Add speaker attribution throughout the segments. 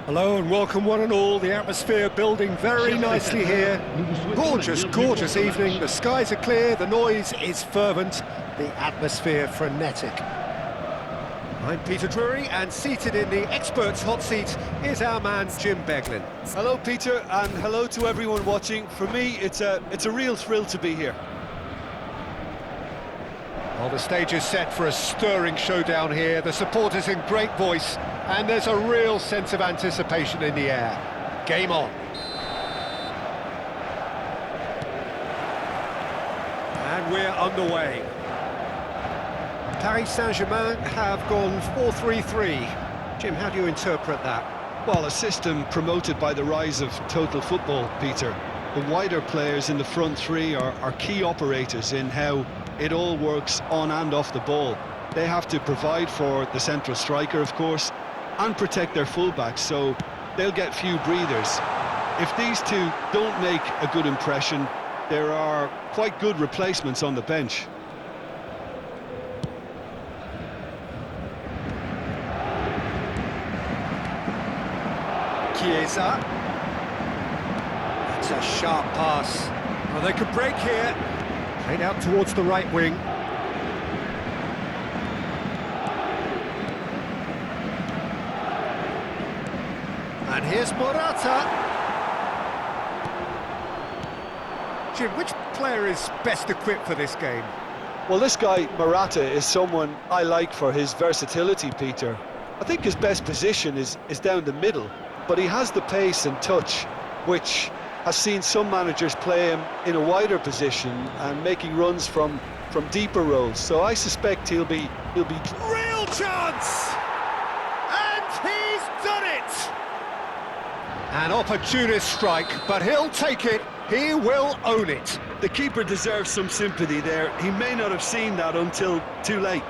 Speaker 1: Hello and welcome one and all. The atmosphere building very nicely here. Gorgeous, gorgeous evening. The skies are clear, the noise is fervent, the atmosphere frenetic. I'm Peter Drury, and seated in the experts' hot seat is our man Jim Beglin.
Speaker 2: Hello Peter, and hello to everyone watching. For me, it's a real thrill to be here.
Speaker 1: Well, the stage is set for a stirring showdown here. The supporters in great voice, and there's a real sense of anticipation in the air. Game on. And we're underway. Paris Saint-Germain have gone 4-3-3. Jim, how do you interpret that?
Speaker 2: Well, a system promoted by the rise of total football, Peter. The wider players in the front three are key operators in how it all works on and off the ball. They have to provide for the central striker, of course, and protect their fullbacks, so they'll get few breathers. If these two don't make a good impression, there are quite good replacements on the bench.
Speaker 1: Chiesa. That's a sharp pass. Well, they could break here. Played out towards the right wing. And here's Morata. Jim, which player is best equipped for this game?
Speaker 2: Well, this guy, Morata, is someone I like for his versatility, Peter. I think his best position is down the middle, but he has the pace and touch, which has seen some managers play him in a wider position and making runs from deeper roles. So I suspect he'll be
Speaker 1: real chance! And he's done it! An opportunist strike, but he'll take it. He will own it.
Speaker 2: The keeper deserves some sympathy there. He may not have seen that until too late.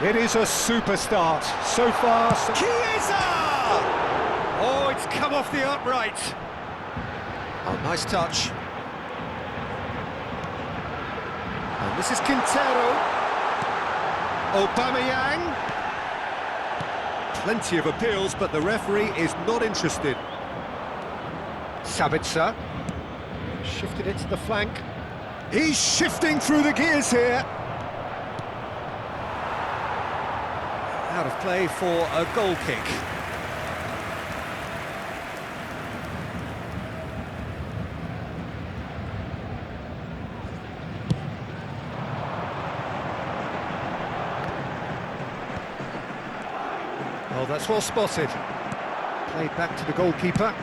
Speaker 1: It is a super start. So far, Chiesa! Oh, it's come off the upright. Oh, nice touch. And this is Quintero. Aubameyang. Plenty of appeals, but the referee is not interested. Sabitzer. Shifted it to the flank. He's shifting through the gears here. Out of play for a goal kick. Oh, that's well spotted. Played back to the goalkeeper.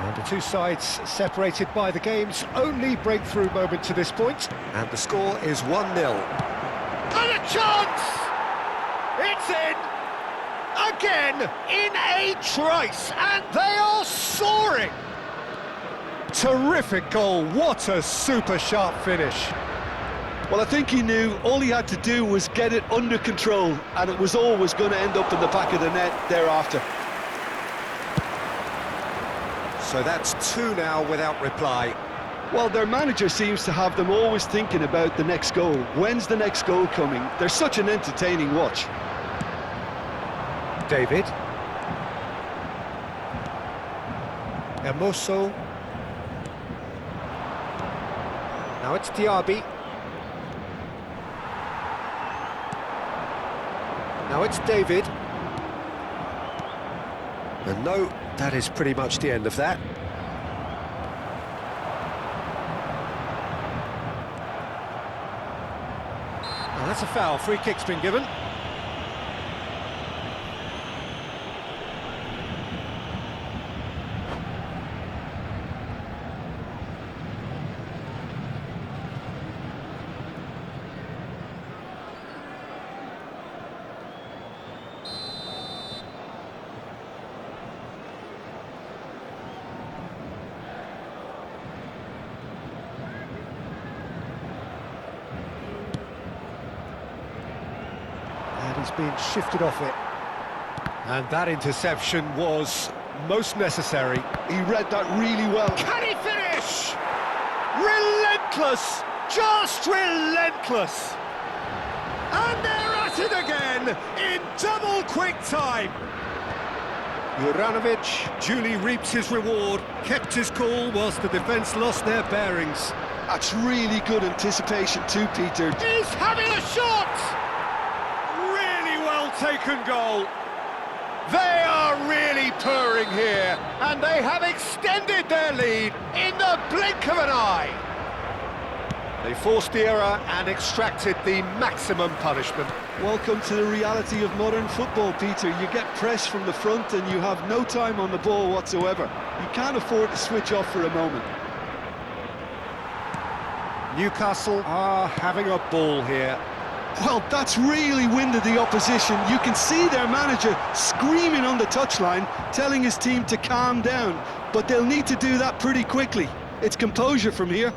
Speaker 1: And the two sides separated by the game's only breakthrough moment to this point. And the score is 1-0. And a chance! It's in! Again, in a trice, and they are soaring! Terrific goal, what a super sharp finish.
Speaker 2: Well, I think he knew all he had to do was get it under control, and it was always going to end up in the back of the net thereafter.
Speaker 1: So that's two now without reply.
Speaker 2: Well, their manager seems to have them always thinking about the next goal. When's the next goal coming? They're such an entertaining watch.
Speaker 1: David. Hermoso. Now it's Diaby. Now it's David. And no, that is pretty much the end of that. And that's a foul. Free kick's been given. He's been shifted off it. And that interception was most necessary.
Speaker 2: He read that really well.
Speaker 1: Can he finish? Relentless! Just relentless. And they're at it again in double quick time. Juranovic duly reaps his reward, kept his cool whilst the defence lost their bearings.
Speaker 2: That's really good anticipation too, Peter.
Speaker 1: He's having a shot! Really well taken goal. They are really purring here, and they have extended their lead in the blink of an eye. They forced the error and extracted the maximum punishment.
Speaker 2: Welcome to the reality of modern football, Peter. You get press from the front and you have no time on the ball whatsoever. You can't afford to switch off for a moment.
Speaker 1: Newcastle are having a ball here.
Speaker 2: Well, that's really winded the opposition. You can see their manager screaming on the touchline, telling his team to calm down. But they'll need to do that pretty quickly. It's composure from here.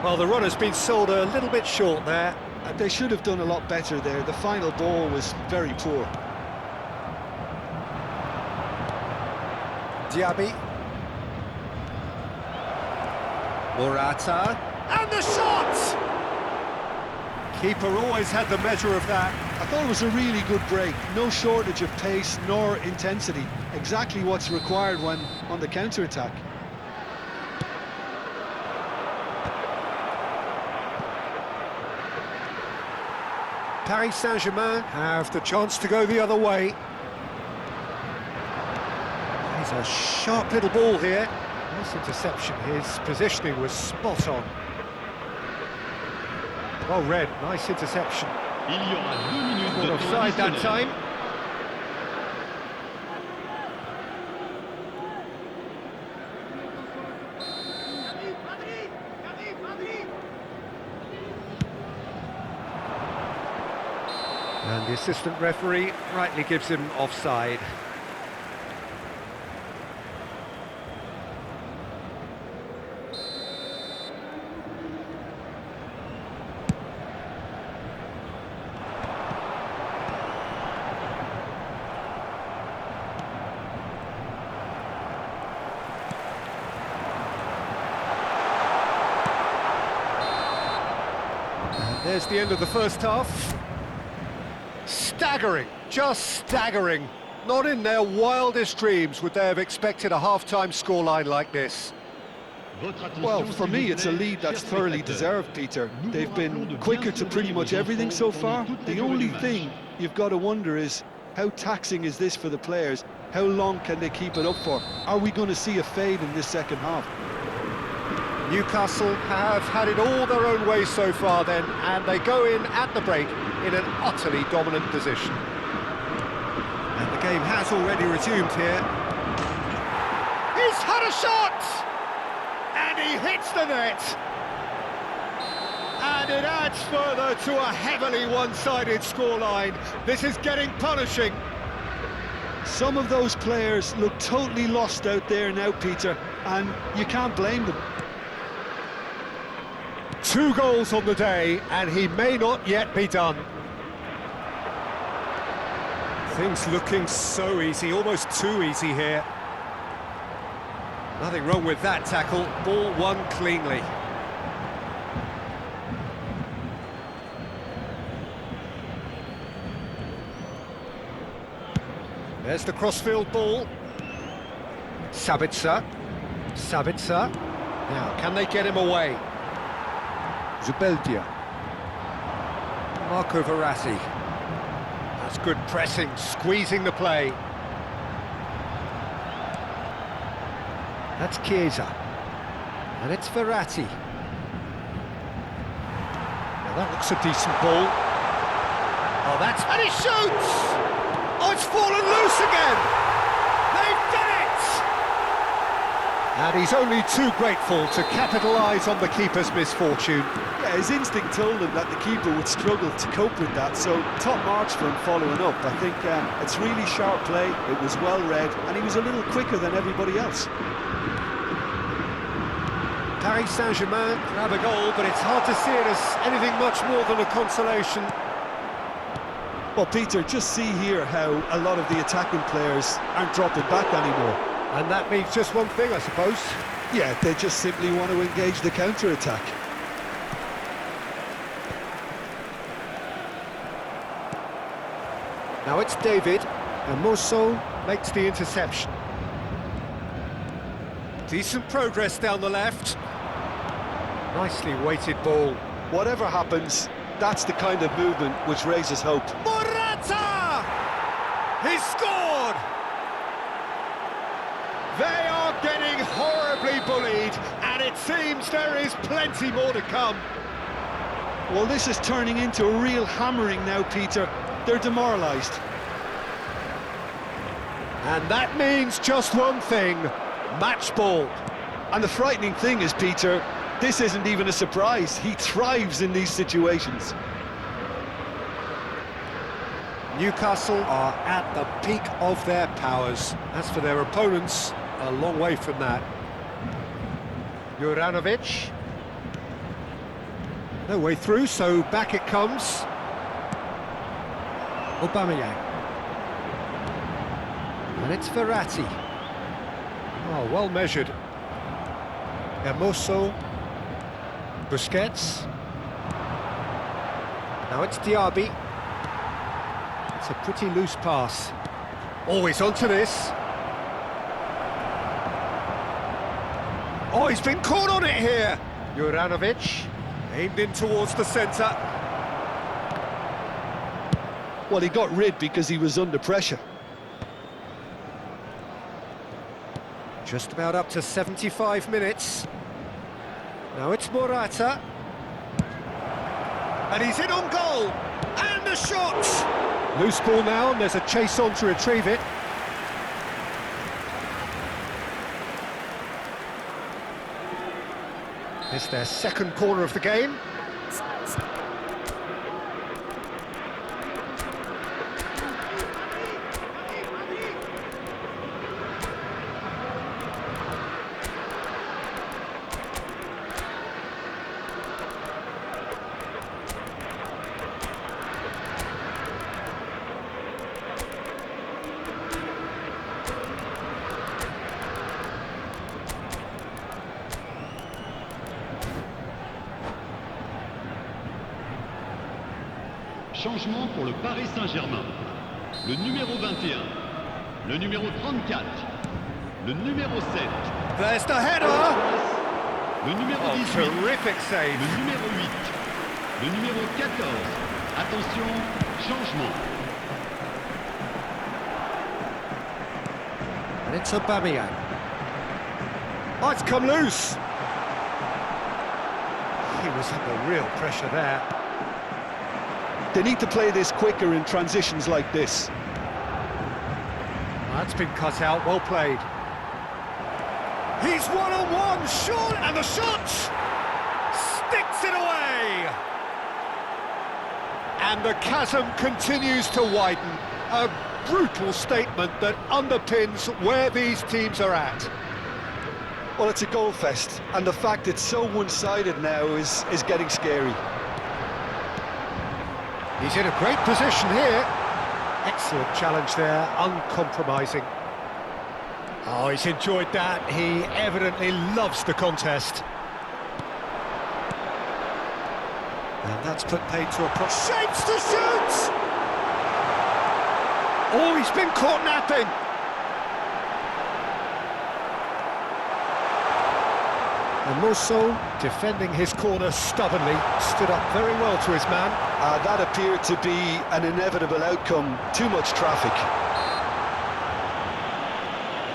Speaker 1: Well, the run has been sold a little bit short there.
Speaker 2: They should have done a lot better there. The final ball was very poor.
Speaker 1: Diaby. Morata. And the shot! Keeper always had the measure of that.
Speaker 2: I thought it was a really good break. No shortage of pace nor intensity. Exactly what's required when on the counter-attack.
Speaker 1: Paris Saint-Germain have the chance to go the other way. He's a sharp little ball here. Nice interception. His positioning was spot on. Well read, nice interception. Caught offside that time. And the assistant referee rightly gives him offside. And there's the end of the first half. Staggering, just staggering. Not in their wildest dreams would they have expected a half-time scoreline like this.
Speaker 2: Well, for me, it's a lead that's thoroughly deserved, Peter. They've been quicker to pretty much everything so far. The only thing you've got to wonder is, how taxing is this for the players? How long can they keep it up for? Are we going to see a fade in this second half?
Speaker 1: Newcastle have had it all their own way so far then, and they go in at the break in an utterly dominant position. And the game has already resumed here. He's had a shot! And he hits the net! And it adds further to a heavily one-sided scoreline. This is getting punishing.
Speaker 2: Some of those players look totally lost out there now, Peter, and you can't blame them.
Speaker 1: 2 goals on the day, and he may not yet be done. Things looking so easy, almost too easy here. Nothing wrong with that tackle, ball won cleanly. There's the crossfield ball. Sabitzer. Now, can they get him away? Zubeldia. Marco Verratti. That's good pressing, squeezing the play. That's Chiesa. And it's Verratti. Now that looks a decent ball. Oh, that's... and he shoots! Oh, it's fallen loose again! They've done it! And he's only too grateful to capitalise on the keeper's misfortune.
Speaker 2: Yeah, his instinct told him that the keeper would struggle to cope with that, so top marks for him following up. I think it's really sharp play, it was well read, and he was a little quicker than everybody else.
Speaker 1: Paris Saint-Germain grab a goal, but it's hard to see it as anything much more than a consolation.
Speaker 2: Well, Peter, just see here how a lot of the attacking players aren't dropping back anymore.
Speaker 1: And that means just one thing, I suppose.
Speaker 2: Yeah, they just simply want to engage the counter-attack.
Speaker 1: Now it's David, and Mosso makes the interception. Decent progress down the left. Nicely weighted ball.
Speaker 2: Whatever happens, that's the kind of movement which raises hope.
Speaker 1: Morata! He scored! They are getting horribly bullied, and it seems there is plenty more to come.
Speaker 2: Well, this is turning into a real hammering now, Peter. They're demoralised.
Speaker 1: And that means just one thing, match ball.
Speaker 2: And the frightening thing is, Peter, this isn't even a surprise. He thrives in these situations.
Speaker 1: Newcastle are at the peak of their powers. As for their opponents, a long way from that. Juranovic. No way through, so back it comes. Aubameyang. And it's Verratti. Oh, well measured. Hermoso. Busquets. Now it's Diaby. It's a pretty loose pass. Always onto this. Oh, he's been caught on it here. Juranovic. Aimed in towards the centre.
Speaker 2: Well, he got rid because he was under pressure.
Speaker 1: Just about up to 75 minutes. Now it's Morata. And he's in on goal. And a shot! Loose ball now, and there's a chase on to retrieve it. It's their second corner of the game.
Speaker 3: Changement pour le Paris Saint-Germain. Le numéro 21, le numéro 34, le numéro 7.
Speaker 1: There's the header!
Speaker 3: Le numéro 18.
Speaker 1: Terrific save.
Speaker 3: Le numéro 8. Le numéro 14. Attention, changement.
Speaker 1: And it's Aubameyang. Oh, it's come loose! He was under real pressure there.
Speaker 2: They need to play this quicker in transitions like this.
Speaker 1: That's been cut out, well played. He's one-on-one, shot, and the shot! Sticks it away! And the chasm continues to widen. A brutal statement that underpins where these teams are at.
Speaker 2: Well, it's a goal fest, and the fact it's so one-sided now is getting scary.
Speaker 1: He's in a great position here. Excellent challenge there, uncompromising. Oh, he's enjoyed that. He evidently loves the contest. And that's put paid to a shapes to shoot! Oh, he's been caught napping. And Mosso, defending his corner stubbornly, stood up very well to his man.
Speaker 2: That appeared to be an inevitable outcome. Too much traffic.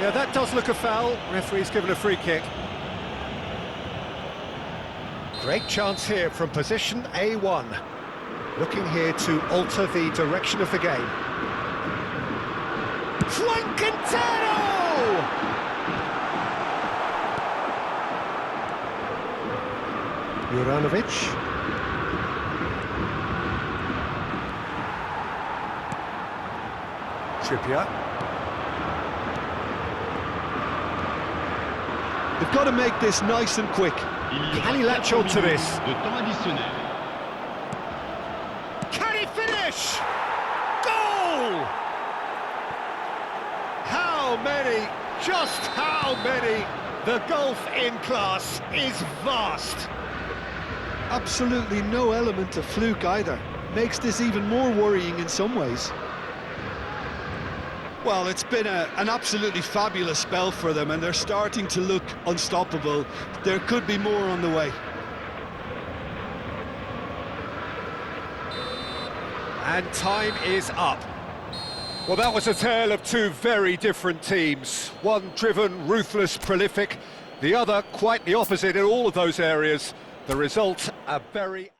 Speaker 1: Yeah, that does look a foul. Referee's given a free kick. Great chance here from position A1. Looking here to alter the direction of the game. Flankentano! Juranovic. Trippier.
Speaker 2: They've got to make this nice and quick.
Speaker 1: Can he latch on to this?
Speaker 3: De temps additionnel.
Speaker 1: Can he finish? Goal! How many Just how many? The gulf in class is vast.
Speaker 2: Absolutely no element of fluke either. Makes this even more worrying in some ways. Well, it's been an absolutely fabulous spell for them, and they're starting to look unstoppable. There could be more on the way.
Speaker 1: And time is up. Well, that was a tale of two very different teams. One driven, ruthless, prolific. The other quite the opposite in all of those areas. The result, a very...